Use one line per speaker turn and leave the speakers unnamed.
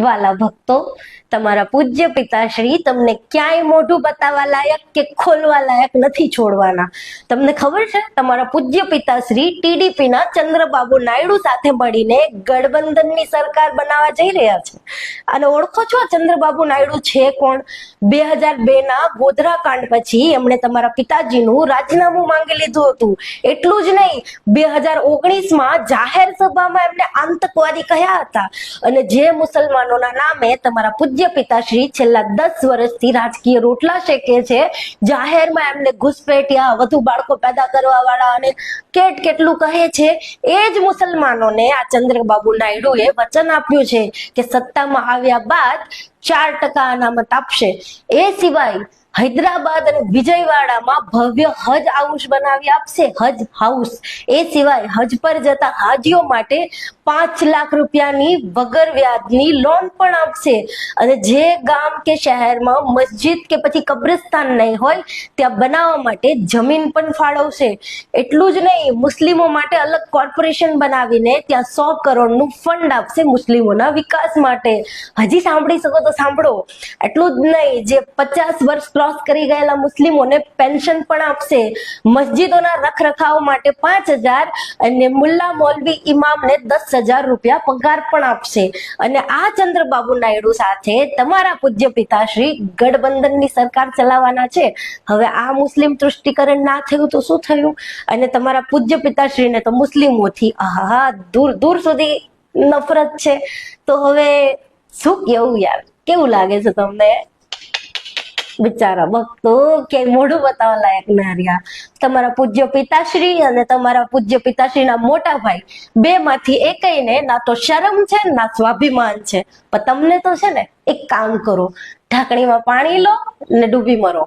વાલા ભક્તો, તમારા પૂજ્ય પિતાશ્રી તમને ક્યાંય મોઢું બતાવવા લાયક કે ખોલવા લાયક નથી છોડવાના. તમને ખબર છે, તમારા પૂજ્ય પિતાશ્રી ટીડીપી ના ચંદ્રબાબુ નાયડુ સાથે મળીને ગઠબંધનની સરકાર બનાવવા જઈ રહ્યા છે. અને ઓળખો છો ચંદ્રબાબુ નાયડુ છે કોણ? 2002 ના ગોધરા કાંડ પછી એમણે તમારા પિતાજીનું રાજીનામું માંગી લીધું હતું. એટલું જ નહીં, 2019 માં જાહેર સભામાં એમને આતંકવાદી કહ્યા હતા. અને જે મુસલમાનોના નામે તમારા પૂજ્ય પિતાશ્રી છેલ્લા 10 વર્ષથી રાજકીય રોટલા શેકે છે, જાહેરમાં એમને ઘુસપેઠિયા, વધુ બાળકો પેદા કરવા વાળા અને કેટલું કહે છે, એ જ મુસલમાનોને આ ચંદ્રબાબુ નાયડુએ વચન આપ્યું છે કે સત્તામાં આવ્યા બાદ 4% અનામત આપશે. એ સિવાય હૈદરાબાદ અને વિજયવાડામાં ભવ્ય હજ હાઉસ બનાવી આપશે, હજ હાઉસ. એ સિવાય હજ પર જતા હાજીઓ માટે 5 લાખ રૂપિયાની વગર વ્યાજની લોન પણ આપશે. અને જે ગામ કે શહેરમાં મસ્જિદ કે પછી કબ્રસ્તાન નહીં હોય ત્યાં બનાવવા માટે જમીન પણ ફાળવશે. એટલું જ નહીં, મુસ્લિમો માટે અલગ કોર્પોરેશન બનાવીને ત્યાં 100 કરોડનું ફંડ આપશે મુસ્લિમોના વિકાસ માટે. હજી સાંભળી શકો તો સાંભળો. એટલું જ નહીં, જે 50 વર્ષ ક્રોસ કરી ગયેલા મુસ્લિમોને પેન્શન પણ આપશે. મસ્જિદોના રખરખાવ માટે 5,000 અને મુલ્લા મૌલવી ઇમામને 10,000 રૂપિયા પગાર પણ આપશે. અને આ ચંદ્રબાબુ નાયડુ સાથે તમારા પૂજ્ય પિતાશ્રી ગઠબંધનની સરકાર ચલાવવાના છે. હવે આ મુસ્લિમ તૃષ્ટિકરણ ના થયું તો શું થયું? અને તમારા પૂજ્ય પિતાશ્રીને તો મુસ્લિમોથી દૂર દૂર સુધી નફરત છે. તો હવે શું કેવું યાર, કેવું લાગે છે તમને? બિચારા ભક્તો કે મોઢું બતાવવા લાયક ના રહ્યા. તમારા પૂજ્ય પિતાશ્રી અને તમારા પૂજ્ય પિતાશ્રીના મોટા ભાઈ, બે માંથી એકઈને ના તો શરમ છે ના સ્વાભિમાન છે. પણ તમને તો છે ને, એક કામ કરો, ઢાંકણીમાં પાણી લો ને ડૂબી મરો.